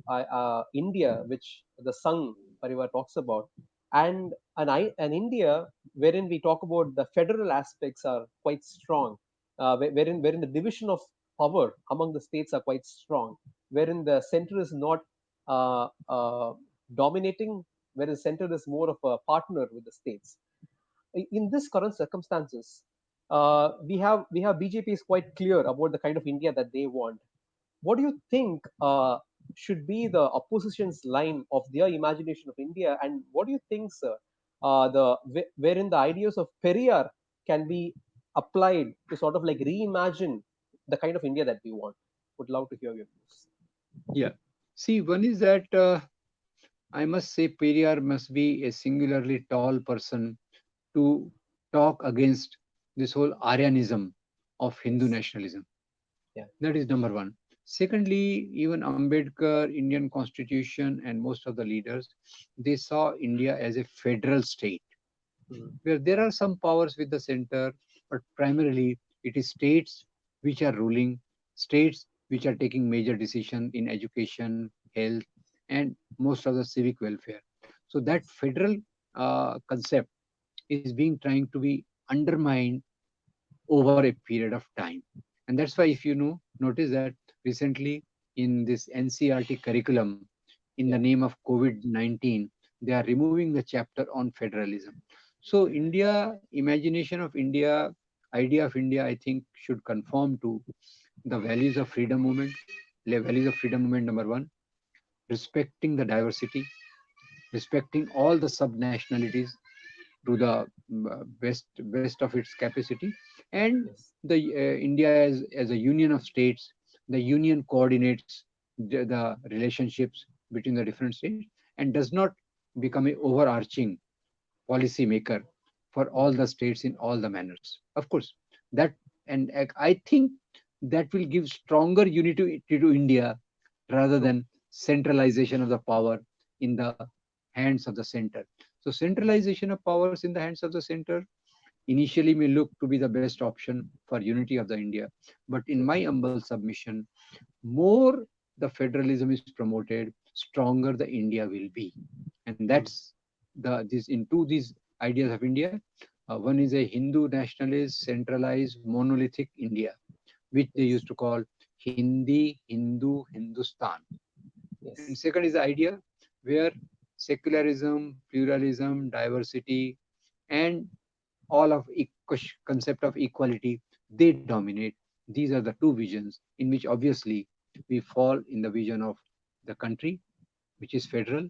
India, which the Sangh Parivar talks about, and an India wherein we talk about the federal aspects are quite strong, wherein the division of power among the states are quite strong, wherein the center is not dominating, whereas the center is more of a partner with the states. In this current circumstances, we have BJP is quite clear about the kind of India that they want. What do you think should be the opposition's line of their imagination of India, and what do you think, sir, wherein the ideas of Periyar can be applied to sort of like reimagine the kind of India that we want? Would love to hear your views. Yeah. See, one is that I must say Periyar must be a singularly tall person to talk against this whole Aryanism of Hindu Yes. nationalism. Yeah. That is number one. Secondly, even Ambedkar, Indian Constitution, and most of the leaders, they saw India as a federal state Mm. where there are some powers with the center, but primarily it is states which are ruling, states which are taking major decisions in education, health, and most of the civic welfare. So that federal concept is being trying to be undermined over a period of time. And that's why, if you know, notice that recently in this NCRT curriculum, in the Yeah. name of COVID-19, they are removing the chapter on federalism. So, India, imagination of India, idea of India, I think, should conform to the values of freedom movement, values of freedom movement number one, respecting the diversity, respecting all the sub-nationalities to the best of its capacity, and Yes. the India as a union of states, the union coordinates the relationships between the different states and does not become a overarching policy maker for all the states in all the manners. Of course, that, and I think that will give stronger unity to India rather True. than centralization of the power in the hands of the center. So centralization of powers in the hands of the center initially may look to be the best option for unity of the India. But in True. my humble submission, more the federalism is promoted, stronger the India will be. And Hmm. that's this into these ideas of India. One is a Hindu nationalist, centralized, monolithic India, which they Yes. used to call Hindi, Hindu, Hindustan. And Yes. second is the idea where secularism, pluralism, diversity, and all of concept of equality, they dominate. These are the two visions in which obviously we fall in the vision of the country, which is federal,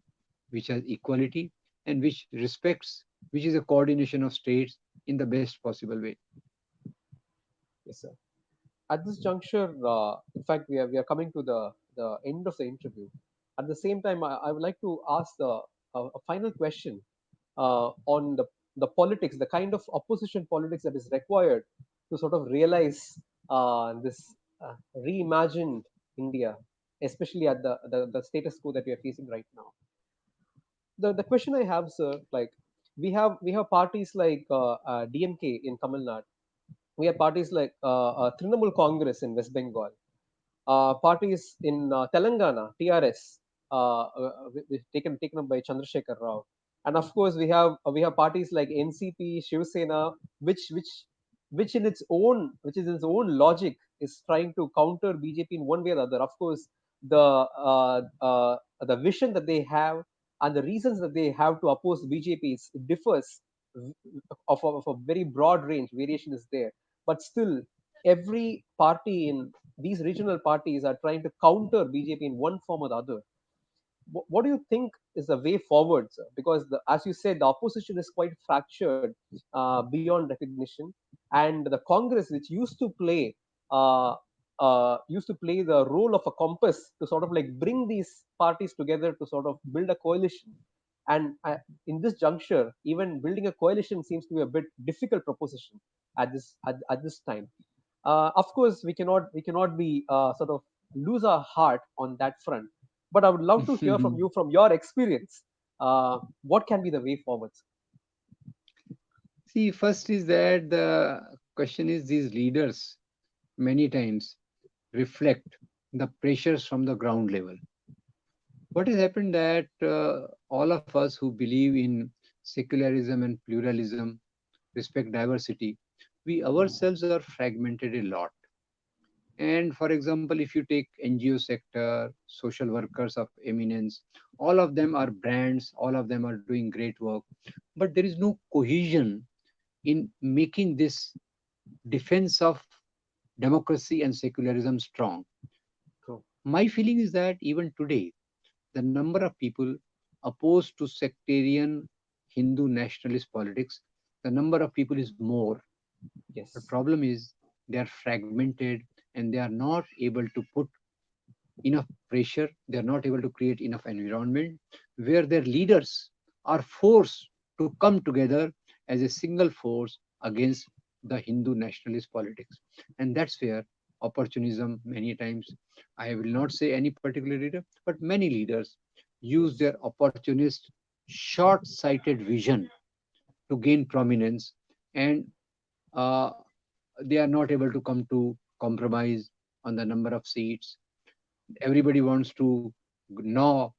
which has equality, and which respects, which is a coordination of states in the best possible way. Yes, sir. At this juncture, in fact, we are coming to the end of the interview. At the same time, I would like to ask a final question on the politics, the kind of opposition politics that is required to sort of realize this reimagined India, especially at the status quo that we are facing right now. The question I have, sir, like we have parties like DMK in Tamil Nadu, we have parties like Trinamool Congress in West Bengal, parties in Telangana, TRS, taken up by Chandrasekhar Rao, and of course we have parties like NCP, Shiv Sena, which which is in its own logic is trying to counter BJP in one way or the other. Of course, the vision that they have and the reasons that they have to oppose BJP differs of a very broad range. Variation is there, but still every party in these regional parties are trying to counter BJP in one form or the other. What do you think is the way forward, sir? Because, as you said, the opposition is quite fractured beyond recognition, and the Congress, which uh, used to play the role of a compass to sort of like bring these parties together to sort of build a coalition. And in this juncture, even building a coalition seems to be a bit difficult proposition at this time. Of course, we cannot be sort of lose our heart on that front. But I would love to hear from you, from your experience, what can be the way forward? See, first is that the question is these leaders many times reflect the pressures from the ground level. What has happened that all of us who believe in secularism and pluralism, respect diversity, we ourselves are fragmented a lot. And for example, if you take NGO sector, social workers of eminence, all of them are brands, all of them are doing great work, but there is no cohesion in making this defense of democracy and secularism strong. True. My feeling is that even today, the number of people opposed to sectarian Hindu nationalist politics, the number of people is more. The Yes. problem is they are fragmented and they are not able to put enough pressure, they are not able to create enough environment where their leaders are forced to come together as a single force against the Hindu nationalist politics. And that's where opportunism many times, I will not say any particular leader, but many leaders use Yes. their opportunist, short sighted vision to gain prominence, and uh, they are not able to come to compromise on the number of seats. Everybody wants to now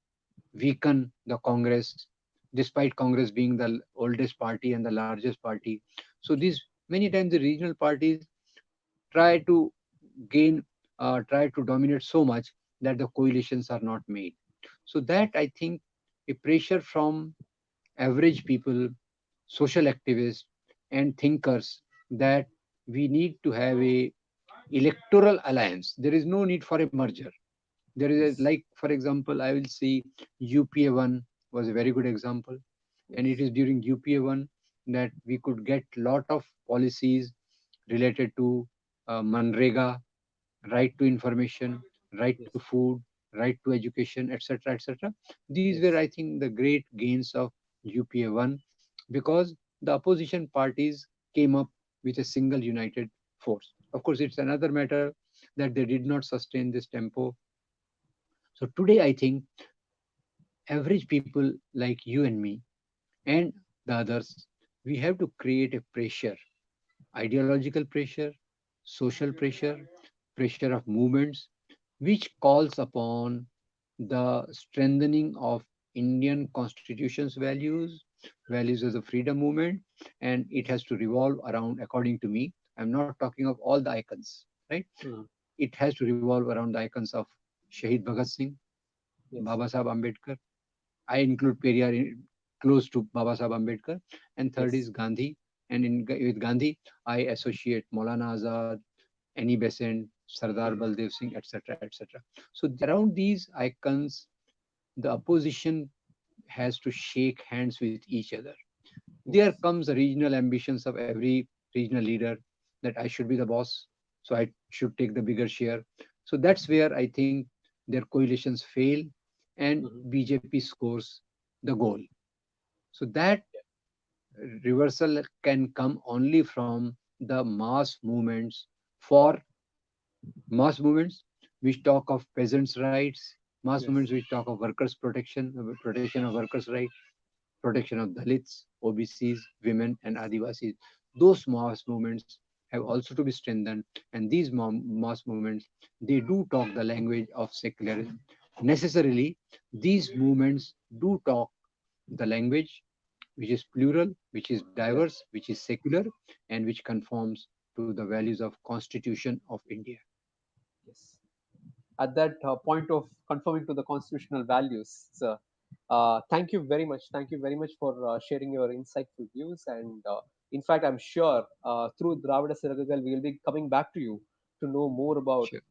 weaken the Congress, despite Congress being the oldest party and the largest party. So these many times the regional parties try to gain, try to dominate so much that the coalitions are not made. So that I think a pressure from average people, social activists, and thinkers that we need to have a electoral alliance. There is no need for a merger. There is a, Yes. like for example, I will see UPA one was a very good example, and it Yes. is during UPA one that we could get lot of policies related to Manrega, right to information, right to Yes. food, right to education, etc., etc. These were, Yes. I think, the great gains of UPA one, because the opposition parties came up with a single united force. Of course, it's another matter that they did not sustain this tempo. So today, I think average people like you and me and the others, we have to create a pressure, ideological pressure, social pressure, pressure of movements, which calls upon the strengthening of Indian constitution's values, values of the freedom movement, and it has to revolve around, according to me, I'm not talking of all the icons, right? Mm. It has to revolve around the icons of Shahid Bhagat Singh, Yes. Baba Sahib Ambedkar. I include Periyar close to Baba Sahib Ambedkar. And third Yes. is Gandhi. And with Gandhi, I associate Maulana Azad, Annie Besant, Sardar Mm. Baldev Singh, etc., etc. So around these icons, the opposition has to shake hands with each other. There Yes. comes the regional ambitions of every regional leader that I should be the boss, so I should take the bigger share. So that's where I think their coalitions fail and Mhm. BJP scores the goal. So that reversal can come only from the mass movements, for mass movements which talk of peasants' rights, mass Yes. movements which talk of workers' protection, protection of workers' rights, protection of Dalits, OBCs, women, and Adivasis. Those mass movements have also to be strengthened, and these mass movements, they do talk the language of secularism. Necessarily, these movements do talk the language which is plural, which is Yes. diverse, which is secular, and which conforms to the values of Constitution of India. Yes. At that point of conforming to the constitutional values. So, thank you very much. Thank you very much for sharing your insightful views. And in fact, I'm sure through Dravida Siragagal, we will be coming back to you to know more about Sure.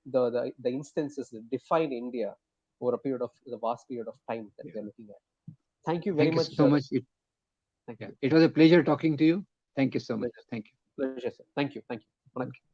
the instances that define India over a period of the vast period of time that Yeah. we are looking at. Thank you very Thank you much. so much. Thank Yeah, you. it was a pleasure talking to you. Thank you so much. Pleasure. Thank you. Pleasure, sir. Thank you. Thank you. Vanakkam.